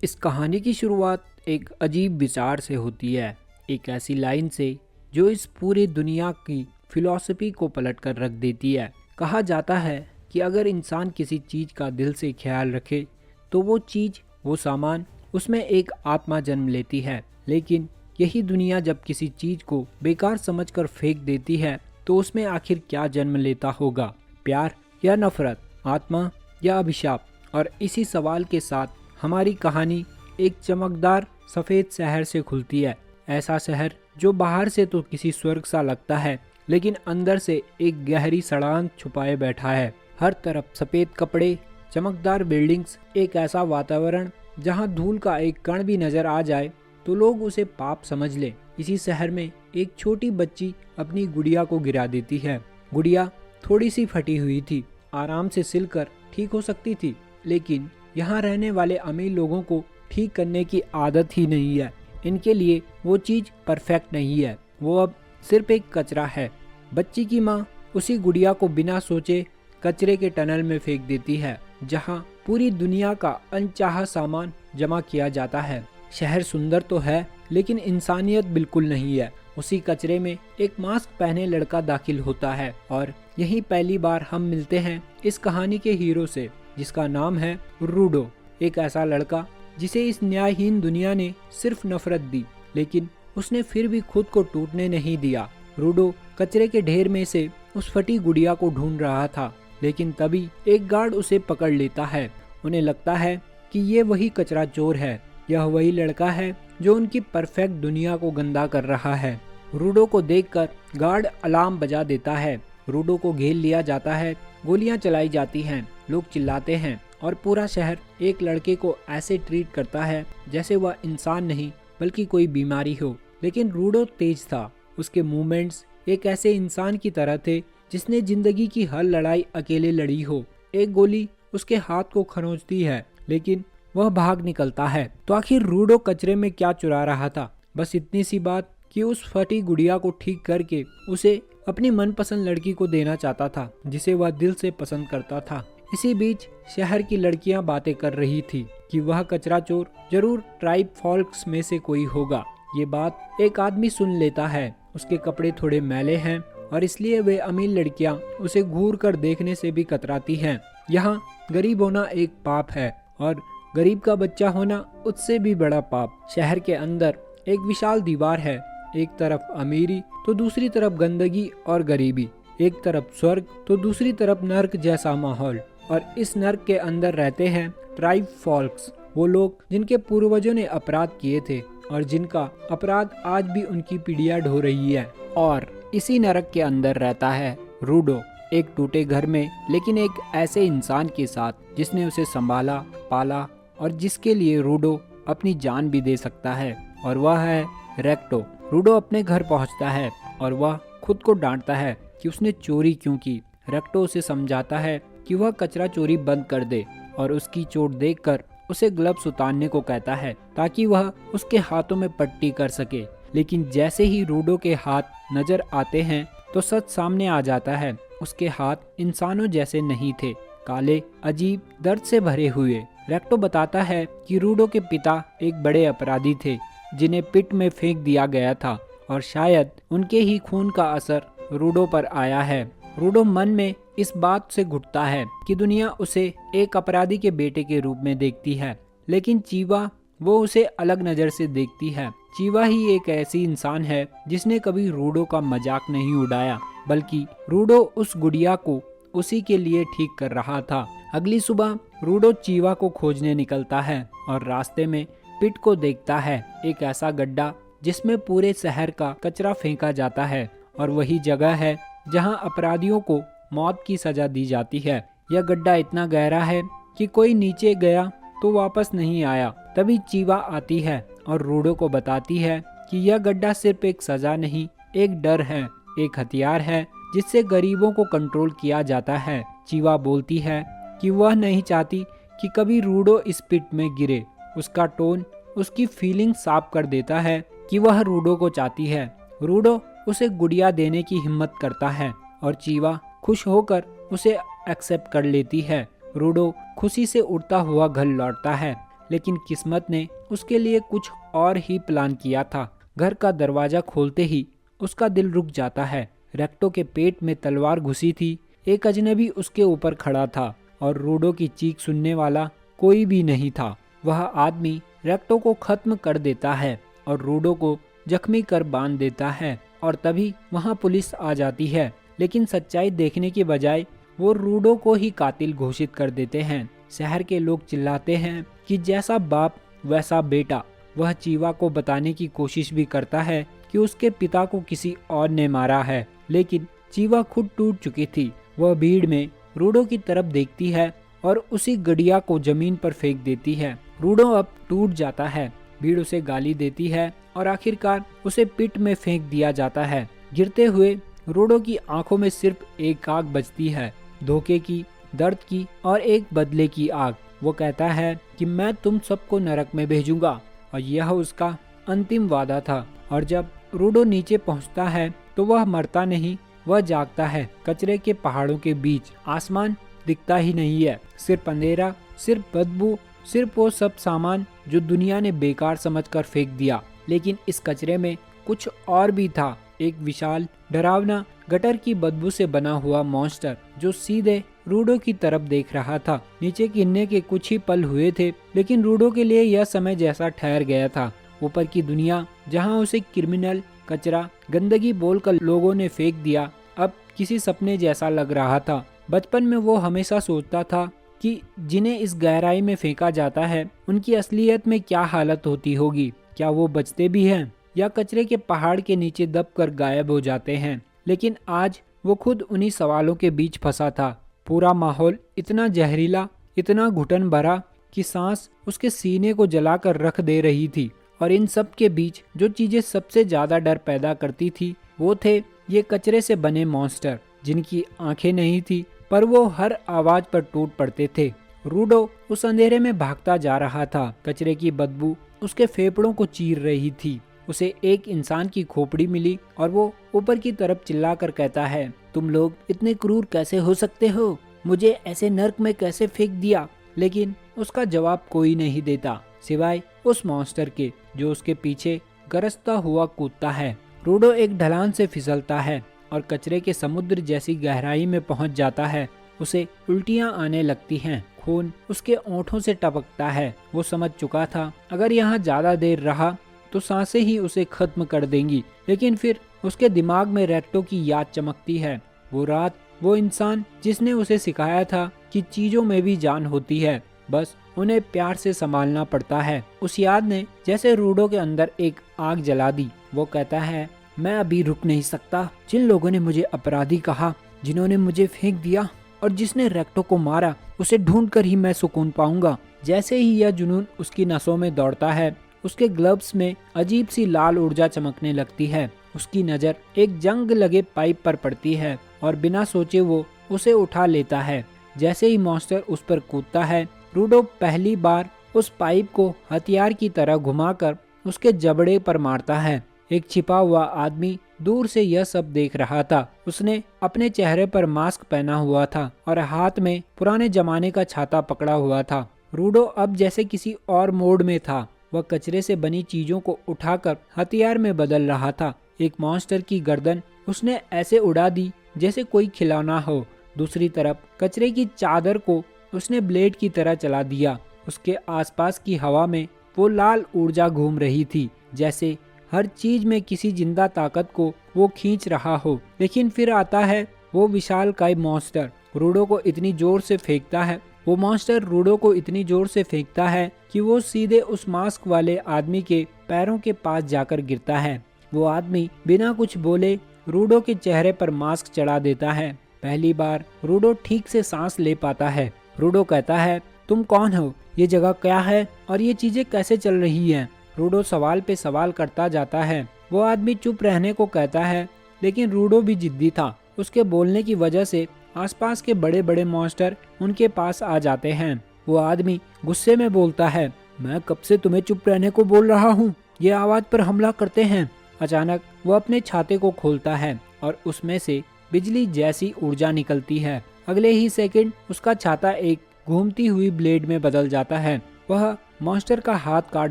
इस कहानी की शुरुआत एक अजीब विचार से होती है, एक ऐसी लाइन से जो इस पूरी दुनिया की फिलॉसफी को पलट कर रख देती है। कहा जाता है कि अगर इंसान किसी चीज़ का दिल से ख्याल रखे तो वो चीज़, वो सामान, उसमें एक आत्मा जन्म लेती है। लेकिन यही दुनिया जब किसी चीज़ को बेकार समझकर फेंक देती है तो उसमें आखिर क्या जन्म लेता होगा? प्यार या नफरत, आत्मा या अभिशाप? और इसी सवाल के साथ हमारी कहानी एक चमकदार सफ़ेद शहर से खुलती है। ऐसा शहर जो बाहर से तो किसी स्वर्ग सा लगता है, लेकिन अंदर से एक गहरी सड़ांध छुपाए बैठा है। हर तरफ सफ़ेद कपड़े, चमकदार बिल्डिंग्स, एक ऐसा वातावरण जहां धूल का एक कण भी नजर आ जाए तो लोग उसे पाप समझ ले। इसी शहर में एक छोटी बच्ची अपनी गुड़िया को गिरा देती है। गुड़िया थोड़ी सी फटी हुई थी, आराम से सिलकर ठीक हो सकती थी, लेकिन यहाँ रहने वाले अमीर लोगों को ठीक करने की आदत ही नहीं है। इनके लिए वो चीज़ परफेक्ट नहीं है, वो अब सिर्फ एक कचरा है। बच्ची की माँ उसी गुड़िया को बिना सोचे कचरे के टनल में फेंक देती है, जहाँ पूरी दुनिया का अनचाहा सामान जमा किया जाता है। शहर सुंदर तो है, लेकिन इंसानियत बिल्कुल नहीं है। उसी कचरे में एक मास्क पहने लड़का दाखिल होता है और यही पहली बार हम मिलते हैं इस कहानी के हीरो से, जिसका नाम है रूडो। एक ऐसा लड़का जिसे इस न्यायहीन दुनिया ने सिर्फ नफरत दी, लेकिन उसने फिर भी खुद को टूटने नहीं दिया। रूडो कचरे के ढेर में से उस फटी गुड़िया को ढूंढ रहा था, लेकिन तभी एक गार्ड उसे पकड़ लेता है। उन्हें लगता है कि ये वही कचरा चोर है, यह वही लड़का है जो उनकी परफेक्ट दुनिया को गंदा कर रहा है। रूडो को देखकर गार्ड अलार्म बजा देता है। रूडो को घेर लिया जाता है, गोलियां चलाई जाती हैं, लोग चिल्लाते हैं और पूरा शहर एक लड़के को ऐसे ट्रीट करता है जैसे वह इंसान नहीं बल्कि कोई बीमारी हो। लेकिन रूडो तेज था, उसके मूवमेंट्स एक ऐसे इंसान की तरह थे जिसने जिंदगी की हर लड़ाई अकेले लड़ी हो। एक गोली उसके हाथ को खरोंचती है, लेकिन वह भाग निकलता है। तो आखिर रूडो कचरे में क्या चुरा रहा था? बस इतनी सी बात कि उस फटी गुड़िया को ठीक करके उसे अपनी मनपसंद लड़की को देना चाहता था, जिसे वह दिल से पसंद करता था। इसी बीच शहर की लड़कियां बातें कर रही थी कि वह कचरा चोर जरूर ट्राइब फॉल्क्स में से कोई होगा। ये बात एक आदमी सुन लेता है। उसके कपड़े थोड़े मैले हैं और इसलिए वे अमीर लड़कियां उसे घूर कर देखने से भी कतराती हैं। यहाँ गरीब होना एक पाप है और गरीब का बच्चा होना उससे भी बड़ा पाप। शहर के अंदर एक विशाल दीवार है, एक तरफ अमीरी तो दूसरी तरफ गंदगी और गरीबी, एक तरफ स्वर्ग तो दूसरी तरफ नर्क जैसा माहौल। और इस नर्क के अंदर रहते हैं ट्राइब फॉल्क्स, वो लोग जिनके पूर्वजों ने अपराध किए थे और जिनका अपराध आज भी उनकी पीढ़ियां ढो रही है। और इसी नरक के अंदर रहता है रूडो, एक टूटे घर में, लेकिन एक ऐसे इंसान के साथ जिसने उसे संभाला, पाला और जिसके लिए रूडो अपनी जान भी दे सकता है, और वह है रेक्टो। रूडो अपने घर पहुंचता है और वह खुद को डांटता है कि उसने चोरी क्यों की। रेक्टो उसे समझाता है कि वह कचरा चोरी बंद कर दे और उसकी चोट देखकर उसे ग्लव्स उतारने को कहता है ताकि वह उसके हाथों में पट्टी कर सके। लेकिन जैसे ही रूडो के हाथ नजर आते हैं तो सच सामने आ जाता है। उसके हाथ इंसानों जैसे नहीं थे, काले, अजीब, दर्द से भरे हुए। रेक्टो बताता है कि रूडो के पिता एक बड़े अपराधी थे जिन्हें पिट में फेंक दिया गया था और शायद उनके ही खून का असर रूडो पर आया है। रूडो मन में इस बात से घुटता है कि दुनिया उसे एक अपराधी के बेटे के रूप में देखती है, लेकिन चीवा वो उसे अलग नजर से देखती है। चीवा ही एक ऐसी इंसान है जिसने कभी रूडो का मजाक नहीं उड़ाया, बल्कि रूडो उस गुड़िया को उसी के लिए ठीक कर रहा था। अगली सुबह रूडो चीवा को खोजने निकलता है और रास्ते में पिट को देखता है, एक ऐसा गड्ढा जिसमें पूरे शहर का कचरा फेंका जाता है और वही जगह है जहां अपराधियों को मौत की सजा दी जाती है। यह गड्ढा इतना गहरा है कि कोई नीचे गया तो वापस नहीं आया। तभी चीवा आती है और रूडो को बताती है कि यह गड्ढा सिर्फ एक सजा नहीं, एक डर है, एक हथियार है जिससे गरीबों को कंट्रोल किया जाता है। चीवा बोलती है कि वह नहीं चाहती कि कभी रूडो इस पिट में गिरे। उसका टोन उसकी फीलिंग साफ कर देता है कि वह रूडो को चाहती है। रूडो उसे गुड़िया देने की हिम्मत करता है और चीवा खुश होकर उसे एक्सेप्ट कर लेती है। रूडो खुशी से उड़ता हुआ घर लौटता है। लेकिन किस्मत ने उसके लिए कुछ और ही प्लान किया था। घर का दरवाजा खोलते ही उसका दिल रुक जाता है। रेक्टो के पेट में तलवार घुसी थी। एक अजनबी उसके ऊपर खड़ा था और रूडो की चीख सुनने वाला कोई भी नहीं था। वह आदमी रेक्टो को खत्म कर देता है और रूडो को जख्मी कर बांध देता है और तभी वहां पुलिस आ जाती है। लेकिन सच्चाई देखने के बजाय वो रूडो को ही कातिल घोषित कर देते हैं। शहर के लोग चिल्लाते हैं कि जैसा बाप वैसा बेटा। वह चीवा को बताने की कोशिश भी करता है कि उसके पिता को किसी और ने मारा है, लेकिन चीवा खुद टूट चुकी थी। वह भीड़ में रूडो की तरफ देखती है और उसी गड़िया को जमीन पर फेंक देती है। रूडो अब टूट जाता है। भीड़ उसे गाली देती है और आखिरकार उसे पिट में फेंक दिया जाता है। गिरते हुए रूडो की आंखों में सिर्फ एक आग बचती है, धोखे की, दर्द की और एक बदले की आग। वो कहता है कि मैं तुम सबको नरक में भेजूंगा, और यह उसका अंतिम वादा था। और जब रूडो नीचे पहुंचता है तो वह मरता नहीं, वह जागता है। कचरे के पहाड़ों के बीच आसमान दिखता ही नहीं है, सिर्फ अंधेरा, सिर्फ बदबू, सिर्फ वो सब सामान जो दुनिया ने बेकार समझकर फेंक दिया। लेकिन इस कचरे में कुछ और भी था, एक विशाल, डरावना, गटर की बदबू से बना हुआ मॉन्स्टर जो सीधे रूडो की तरफ देख रहा था। नीचे गिरने के कुछ ही पल हुए थे, लेकिन रूडो के लिए यह समय जैसा ठहर गया था। ऊपर की दुनिया, जहां उसे क्रिमिनल, कचरा, गंदगी बोलकर लोगों ने फेंक दिया, अब किसी सपने जैसा लग रहा था। बचपन में वो हमेशा सोचता था कि जिन्हें इस गहराई में फेंका जाता है उनकी असलियत में क्या हालत होती होगी। क्या वो बचते भी हैं या कचरे के पहाड़ के नीचे दबकर गायब हो जाते हैं। लेकिन आज वो खुद उन्हीं सवालों के बीच फंसा था। पूरा माहौल इतना जहरीला, इतना घुटन भरा कि सांस उसके सीने को जलाकर रख दे रही थी। और इन सब के बीच जो चीजें सबसे ज्यादा डर पैदा करती थी वो थे ये कचरे से बने मॉन्स्टर, जिनकी आंखें नहीं थी पर वो हर आवाज पर टूट पड़ते थे। रूडो उस अंधेरे में भागता जा रहा था। कचरे की बदबू उसके फेफड़ों को चीर रही थी। उसे एक इंसान की खोपड़ी मिली और वो ऊपर की तरफ चिल्लाकर कहता है, तुम लोग इतने क्रूर कैसे हो सकते हो? मुझे ऐसे नर्क में कैसे फेंक दिया? लेकिन उसका जवाब कोई नहीं देता, सिवाय उस मॉन्स्टर के जो उसके पीछे गरजता हुआ कूदता है। रूडो एक ढलान से फिसलता है और कचरे के समुद्र जैसी गहराई में पहुंच जाता है। उसे उल्टियां आने लगती हैं, खून उसके ओंठों से टपकता है। वो समझ चुका था अगर यहाँ ज्यादा देर रहा तो सांसें ही उसे खत्म कर देंगी। लेकिन फिर उसके दिमाग में रेक्टो की याद चमकती है। वो रात, वो इंसान जिसने उसे सिखाया था कि चीजों में भी जान होती है, बस उन्हें प्यार से संभालना पड़ता है। उस याद ने जैसे रूडो के अंदर एक आग जला दी। वो कहता है, मैं अभी रुक नहीं सकता। जिन लोगों ने मुझे अपराधी कहा, जिन्होंने मुझे फेंक दिया और जिसने रेक्टो को मारा, उसे ढूंढ कर ही मैं सुकून पाऊंगा। जैसे ही यह जुनून उसकी नसों में दौड़ता है, उसके ग्लव्स में अजीब सी लाल ऊर्जा चमकने लगती है। उसकी नजर एक जंग लगे पाइप पर पड़ती है और बिना सोचे वो उसे उठा लेता है। जैसे ही मॉन्स्टर उस पर कूदता है, रूडो पहली बार उस पाइप को हथियार की तरह घुमाकर उसके जबड़े पर मारता है। एक छिपा हुआ आदमी दूर से यह सब देख रहा था। उसने अपने चेहरे पर मास्क पहना हुआ था और हाथ में पुराने जमाने का छाता पकड़ा हुआ था। रूडो अब जैसे किसी और मोड में था। वह कचरे से बनी चीजों को उठाकर हथियार में बदल रहा था। एक मॉन्स्टर की गर्दन उसने ऐसे उड़ा दी जैसे कोई खिलौना हो। दूसरी तरफ कचरे की चादर को उसने ब्लेड की तरह चला दिया। उसके आसपास की हवा में वो लाल ऊर्जा घूम रही थी, जैसे हर चीज में किसी जिंदा ताकत को वो खींच रहा हो। लेकिन फिर आता है वो विशालकाय मॉन्स्टर। रूडो को इतनी जोर से फेंकता है, वो मॉन्स्टर रूडो को इतनी जोर से फेंकता है कि वो सीधे उस मास्क वाले आदमी के पैरों के पास जाकर गिरता है। वो आदमी बिना कुछ बोले रूडो के चेहरे पर मास्क चढ़ा देता है। पहली बार रूडो ठीक से सांस ले पाता है। रूडो कहता है, तुम कौन हो? ये जगह क्या है और ये चीजें कैसे चल रही हैं? रूडो सवाल पे सवाल करता जाता है। वो आदमी चुप रहने को कहता है, लेकिन रूडो भी जिद्दी था। उसके बोलने की वजह से आसपास के बड़े बड़े मॉन्स्टर उनके पास आ जाते हैं। वो आदमी गुस्से में बोलता है, मैं कब से तुम्हें चुप रहने को बोल रहा हूँ, ये आवाज पर हमला करते हैं। अचानक वो अपने छाते को खोलता है और उसमें से बिजली जैसी ऊर्जा निकलती है। अगले ही सेकंड उसका छाता एक घूमती हुई ब्लेड में बदल जाता है। वह मॉन्स्टर का हाथ काट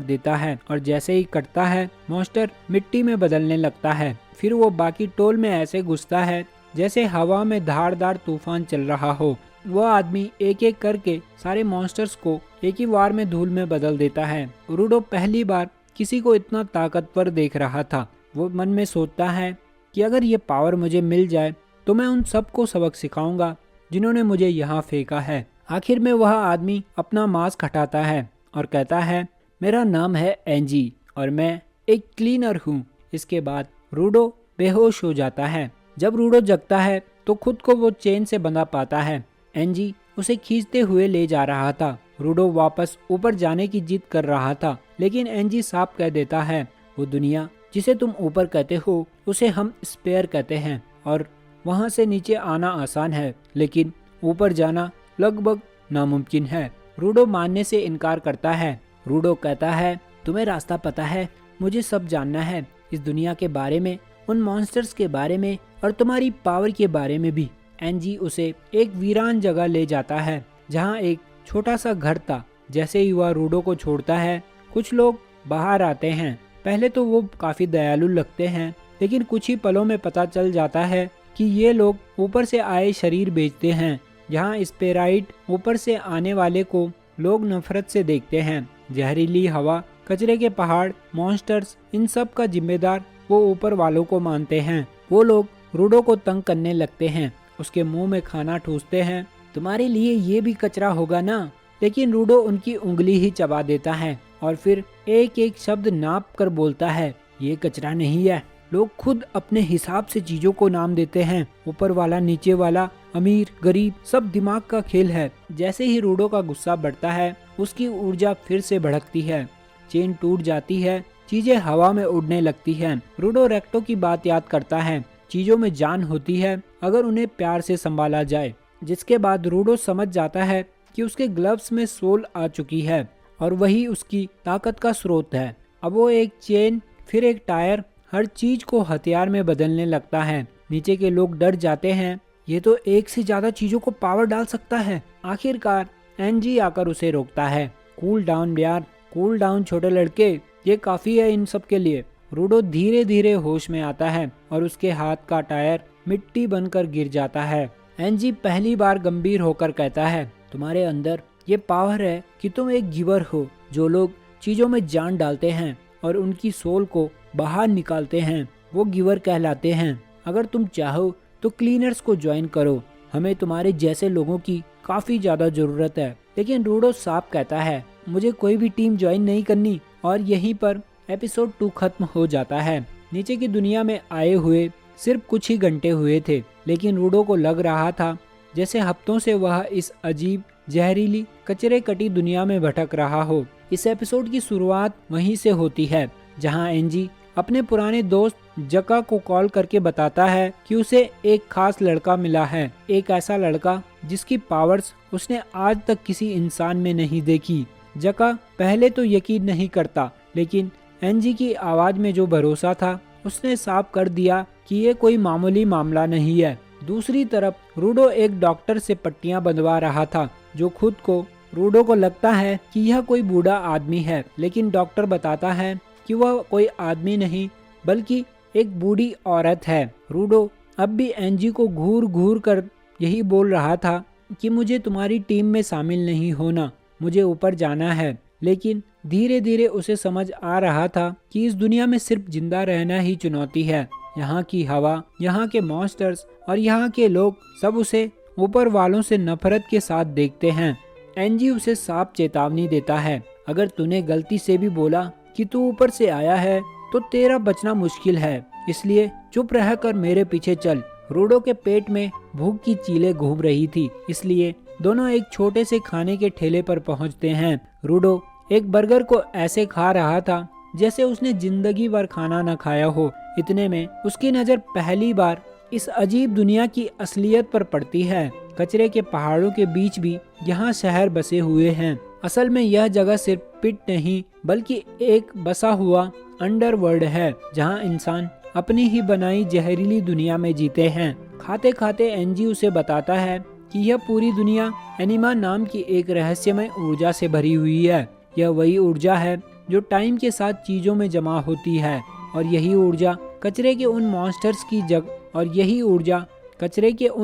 देता है और जैसे ही कटता है मॉन्स्टर मिट्टी में बदलने लगता है। फिर वो बाकी टोल में ऐसे घुसता है जैसे हवा में धारदार तूफान चल रहा हो। वह आदमी एक एक करके सारे मॉन्स्टर्स को एक ही वार में धूल में बदल देता है। रूडो पहली बार किसी को इतना ताकतवर देख रहा था। वो मन में सोचता है कि अगर ये पावर मुझे मिल जाए तो मैं उन सबको सबक सिखाऊंगा जिन्होंने मुझे यहाँ फेंका है। आखिर में वह आदमी अपना मास्क हटाता है और कहता है, मेरा नाम है एंजी और मैं एक क्लीनर हूँ। इसके बाद रूडो बेहोश हो जाता है। जब रूडो जगता है तो खुद को वो चेन से बंधा पाता है। एंजी उसे खींचते हुए ले जा रहा था। रूडो वापस ऊपर जाने की जिद कर रहा था, लेकिन एंजी साफ कह देता है, वो दुनिया जिसे तुम ऊपर कहते हो उसे हम स्पेयर कहते हैं और वहाँ से नीचे आना आसान है, लेकिन ऊपर जाना लगभग नामुमकिन है। रूडो मानने से इनकार करता है। रूडो कहता है, तुम्हें रास्ता पता है, मुझे सब जानना है, इस दुनिया के बारे में, उन मॉन्स्टर्स के बारे में और तुम्हारी पावर के बारे में भी। एंजी उसे एक वीरान जगह ले जाता है जहाँ एक छोटा सा घर था। जैसे ही वह रूडो को छोड़ता है कुछ लोग बाहर आते हैं। पहले तो वो काफी दयालु लगते हैं, लेकिन कुछ ही पलों में पता चल जाता है कि ये लोग ऊपर से आए शरीर बेचते हैं, जहाँ स्पेराइट ऊपर से आने वाले को लोग नफरत से देखते हैं। जहरीली हवा, कचरे के पहाड़, मॉन्स्टर्स, इन सब का जिम्मेदार वो ऊपर वालों को मानते हैं। वो लोग रूडो को तंग करने लगते हैं, उसके मुंह में खाना ठूसते हैं। तुम्हारे लिए ये भी कचरा होगा ना? लेकिन रूडो उनकी उंगली ही चबा देता है और फिर एक एक शब्द नाप कर बोलता है, ये कचरा नहीं है। लोग खुद अपने हिसाब से चीजों को नाम देते हैं। ऊपर वाला, नीचे वाला, अमीर, गरीब, सब दिमाग का खेल है। जैसे ही रूडो का गुस्सा बढ़ता है उसकी ऊर्जा फिर से भड़कती है। चेन टूट जाती है, चीजें हवा में उड़ने लगती हैं। रूडो रेक्टो की बात याद करता है, चीजों में जान होती है अगर उन्हें प्यार से संभाला जाए। जिसके बाद रूडो समझ जाता है कि उसके ग्लव्स में सोल आ चुकी है और वही उसकी ताकत का स्रोत है। अब वो एक चेन, फिर एक टायर, हर चीज को हथियार में बदलने लगता है। नीचे के लोग डर जाते हैं, ये तो एक से ज्यादा चीजों को पावर डाल सकता है। आखिरकार एनजी आकर उसे रोकता है। कूल डाउन यार, कूल डाउन छोटे लड़के, ये काफी है इन सब के लिए। रूडो धीरे धीरे होश में आता है और उसके हाथ का टायर मिट्टी बनकर गिर जाता है। एनजी पहली बार गंभीर होकर कहता है, तुम्हारे अंदर ये पावर है कि तुम एक गिवर हो। जो लोग चीजों में जान डालते हैं और उनकी सोल को बाहर निकालते हैं वो गिवर कहलाते हैं। अगर तुम चाहो तो क्लीनर्स को ज्वाइन करो, हमें तुम्हारे जैसे लोगों की काफी ज्यादा जरूरत है। लेकिन रूडो साफ कहता है, मुझे कोई भी टीम ज्वाइन नहीं करनी। और यहीं पर एपिसोड 2 खत्म हो जाता है। नीचे की दुनिया में आए हुए सिर्फ कुछ ही घंटे हुए थे, लेकिन रूडो को लग रहा था जैसे हफ्तों से वह इस अजीब, जहरीली, कचरे कटी दुनिया में भटक रहा हो। इस एपिसोड की शुरुआत वहीं से होती है जहां एनजी अपने पुराने दोस्त जका को कॉल करके बताता है कि उसे एक खास लड़का मिला है। एक ऐसा लड़का जिसकी पावर्स उसने आज तक किसी इंसान में नहीं देखी। जका पहले तो यकीन नहीं करता, लेकिन एनजी की आवाज में जो भरोसा था उसने साफ कर दिया कि ये कोई मामूली मामला नहीं है। दूसरी तरफ रूडो एक डॉक्टर से पट्टियां बंधवा रहा था, जो खुद को रूडो को लगता है कि यह कोई बूढ़ा आदमी है, लेकिन डॉक्टर बताता है कि वह कोई आदमी नहीं बल्कि एक बूढ़ी औरत है। रूडो अब भी एनजी को घूर घूर कर यही बोल रहा था कि मुझे तुम्हारी टीम में शामिल नहीं होना, मुझे ऊपर जाना है। लेकिन धीरे धीरे उसे समझ आ रहा था कि इस दुनिया में सिर्फ जिंदा रहना ही चुनौती है। यहाँ की हवा, यहाँ के मॉन्स्टर्स और यहाँ के लोग सब उसे ऊपर वालों से नफरत के साथ देखते हैं। एनजी उसे साफ चेतावनी देता है, अगर तूने गलती से भी बोला कि तू ऊपर से आया है तो तेरा बचना मुश्किल है, इसलिए चुप रह कर मेरे पीछे चल। रूडो के पेट में भूख की चीलें घूम रही थी, इसलिए दोनों एक छोटे से खाने के ठेले पर पहुंचते हैं। रूडो एक बर्गर को ऐसे खा रहा था जैसे उसने जिंदगी भर खाना न खाया हो। इतने में उसकी नजर पहली बार इस अजीब दुनिया की असलियत पर पड़ती है। कचरे के पहाड़ों के बीच भी यहाँ शहर बसे हुए हैं। असल में यह जगह सिर्फ पिट नहीं बल्कि एक बसा हुआ अंडरवर्ल्ड है, जहाँ इंसान अपनी ही बनाई जहरीली दुनिया में जीते हैं। खाते खाते एनजी उसे बताता है कि यह पूरी दुनिया एनिमा नाम की एक रहस्यमय ऊर्जा से भरी हुई है। यह वही ऊर्जा है जो टाइम के साथ चीजों में जमा होती है और यही ऊर्जा कचरे के उन मॉन्स्टर्स की जग और यही ऊर्जा कचरे के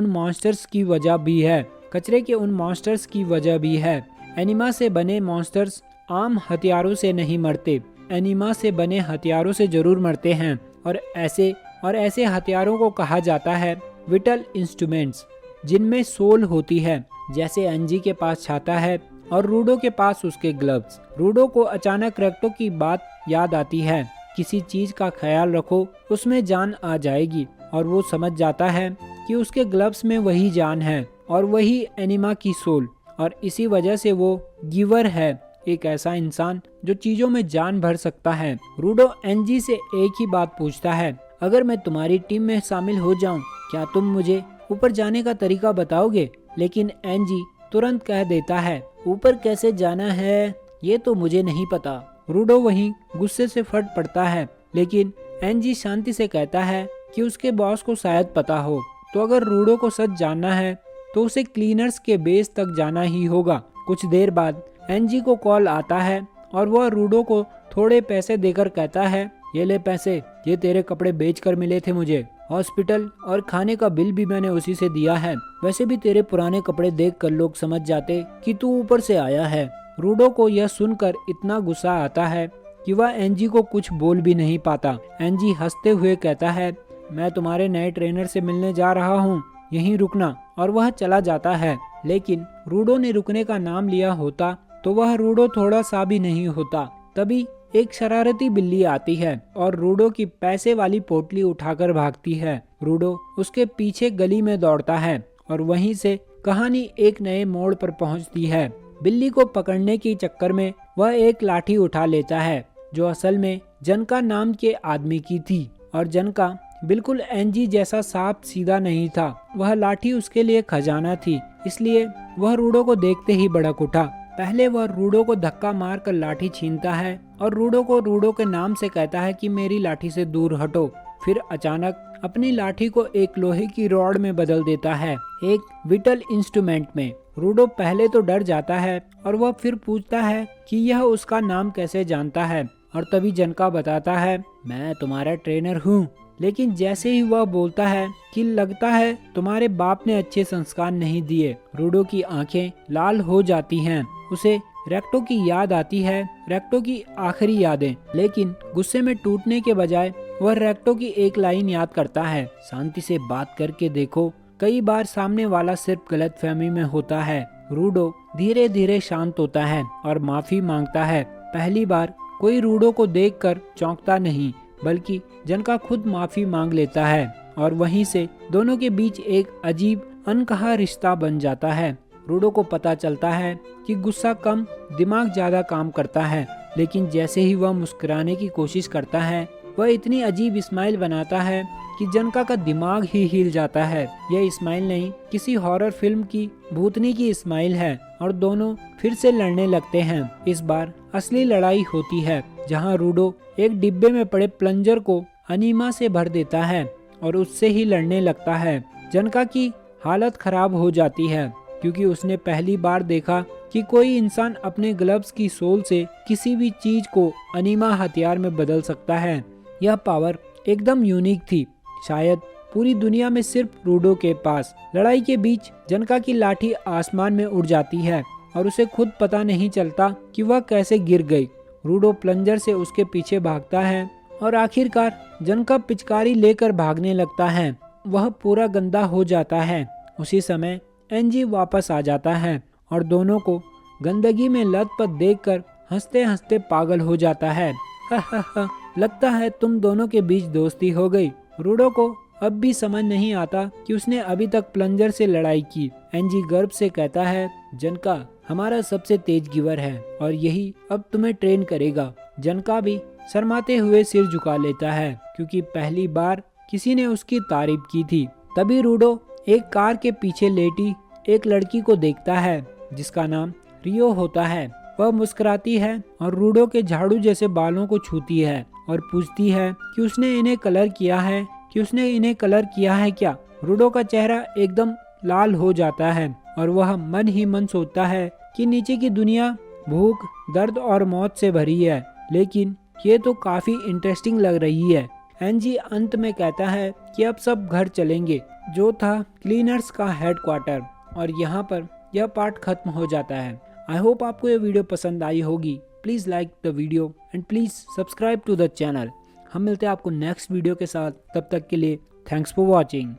उन मॉन्स्टर्स की वजह भी है एनिमा से बने मॉन्स्टर्स आम हथियारों से नहीं मरते, एनिमा से बने हथियारों से जरूर मरते हैं और ऐसे हथियारों को कहा जाता है विटल इंस्ट्रूमेंट्स जिनमें सोल होती है। जैसे एनजी के पास छाता है और रूडो के पास उसके ग्लव्स। रूडो को अचानक रेक्टो की बात याद आती है, किसी चीज का ख्याल रखो उसमें जान आ जाएगी, और वो समझ जाता है कि उसके ग्लव्स में वही जान है और वही एनिमा की सोल, और इसी वजह से वो गिवर है, एक ऐसा इंसान जो चीजों में जान भर सकता है। रूडो एनजी से एक ही बात पूछता है, अगर मैं तुम्हारी टीम में शामिल हो जाऊं, क्या तुम मुझे ऊपर जाने का तरीका बताओगे? लेकिन एनजी तुरंत कह देता है, ऊपर कैसे जाना है ये तो मुझे नहीं पता। रूडो वहीं गुस्से से फट पड़ता है, लेकिन एनजी शांति से कहता है कि उसके बॉस को शायद पता हो। तो अगर रूडो को सच जानना है तो उसे क्लीनर्स के बेस तक जाना ही होगा। कुछ देर बाद एनजी को कॉल आता है और वह रूडो को थोड़े पैसे देकर कहता है, ये ले पैसे, ये तेरे कपड़े बेचकर मिले थे मुझे। हॉस्पिटल और खाने का बिल भी मैंने उसी से दिया है। वैसे भी तेरे पुराने कपड़े देखकर लोग समझ जाते कि तू ऊपर से आया है। रूडो को यह सुनकर इतना गुस्सा आता है कि वह एनजी को कुछ बोल भी नहीं पाता। एनजी हंसते हुए कहता है, मैं तुम्हारे नए ट्रेनर से मिलने जा रहा हूँ, यहीं रुकना, और वह चला जाता है। लेकिन रूडो ने रुकने का नाम लिया होता तो वह रूडो थोड़ा सा भी नहीं होता। तभी एक शरारती बिल्ली आती है और रूडो की पैसे वाली पोटली उठाकर भागती है। रूडो उसके पीछे गली में दौड़ता है और वहीं से कहानी एक नए मोड़ पर पहुंचती है। बिल्ली को पकड़ने के चक्कर में वह एक लाठी उठा लेता है जो असल में जनका नाम के आदमी की थी, और जनका बिल्कुल एनजी जैसा साफ सीधा नहीं था। वह लाठी उसके लिए खजाना थी, इसलिए वह रूडो को देखते ही भड़क उठा। पहले वह रूडो को धक्का मारकर लाठी छीनता है और रूडो को रूडो के नाम से कहता है कि मेरी लाठी से दूर हटो। फिर अचानक अपनी लाठी को एक लोहे की रॉड में बदल देता है, एक विटल इंस्ट्रूमेंट में। रूडो पहले तो डर जाता है और वह फिर पूछता है कि यह उसका नाम कैसे जानता है, और तभी जनका बताता है, मैं तुम्हारा ट्रेनर हूँ। लेकिन जैसे ही वह बोलता है कि लगता है तुम्हारे बाप ने अच्छे संस्कार नहीं दिए, रूडो की आंखें लाल हो जाती हैं। उसे रेक्टो की याद आती है, रेक्टो की आखिरी यादें। लेकिन गुस्से में टूटने के बजाय वह रेक्टो की एक लाइन याद करता है, शांति से बात करके देखो, कई बार सामने वाला सिर्फ गलतफहमी में होता है। रूडो धीरे धीरे शांत होता है और माफी मांगता है। पहली बार कोई रूडो को देखकर चौंकता नहीं, बल्कि जनका खुद माफी मांग लेता है, और वहीं से दोनों के बीच एक अजीब अनकहा रिश्ता बन जाता है। रूडो को पता चलता है कि गुस्सा कम, दिमाग ज्यादा काम करता है। लेकिन जैसे ही वह मुस्कुराने की कोशिश करता है, वह इतनी अजीब स्माइल बनाता है कि जनका का दिमाग ही हिल जाता है। यह स्माइल नहीं, किसी हॉरर फिल्म की भूतनी की स्माइल है, और दोनों फिर से लड़ने लगते हैं। इस बार असली लड़ाई होती है, जहां रूडो एक डिब्बे में पड़े प्लंजर को अनीमा से भर देता है और उससे ही लड़ने लगता है। जनका की हालत खराब हो जाती है क्योंकि उसने पहली बार देखा कि कोई इंसान अपने ग्लव्स की सोल से किसी भी चीज को अनीमा हथियार में बदल सकता है। यह पावर एकदम यूनिक थी, शायद पूरी दुनिया में सिर्फ रूडो के पास। लड़ाई के बीच जनका की लाठी आसमान में उड़ जाती है और उसे खुद पता नहीं चलता कि वह कैसे गिर गई। रूडो प्लंजर से उसके पीछे भागता है और आखिरकार जनका पिचकारी लेकर भागने लगता है। वह पूरा गंदा हो जाता है। उसी समय एनजी वापस आ जाता है और दोनों को गंदगी में लथपथ देखकर हंसते हंसते पागल हो जाता है। लगता है तुम दोनों के बीच दोस्ती हो गई। रूडो को अब भी समझ नहीं आता कि उसने अभी तक प्लंजर से लड़ाई की। एनजी गर्व से कहता है, जनका हमारा सबसे तेज गिवर है और यही अब तुम्हें ट्रेन करेगा। जनका भी शर्माते हुए सिर झुका लेता है क्योंकि पहली बार किसी ने उसकी तारीफ की थी। तभी रूडो एक कार के पीछे लेटी एक लड़की को देखता है जिसका नाम रियो होता है। वह मुस्कुराती है और रूडो के झाड़ू जैसे बालों को छूती है और पूछती है कि उसने इन्हें कलर किया है क्या। रूडो का चेहरा एकदम लाल हो जाता है और वह मन ही मन सोचता है कि नीचे की दुनिया भूख, दर्द और मौत से भरी है, लेकिन ये तो काफ़ी इंटरेस्टिंग लग रही है। एनजी अंत में कहता है कि अब सब घर चलेंगे, जो था क्लीनर्स का हेडक्वार्टर, और यहाँ पर यह पार्ट खत्म हो जाता है। आई होप आपको ये वीडियो पसंद आई होगी। Please like the video and please subscribe to the channel. हम मिलते हैं आपको नेक्स्ट वीडियो के साथ, तब तक के लिए थैंक्स फॉर वॉचिंग।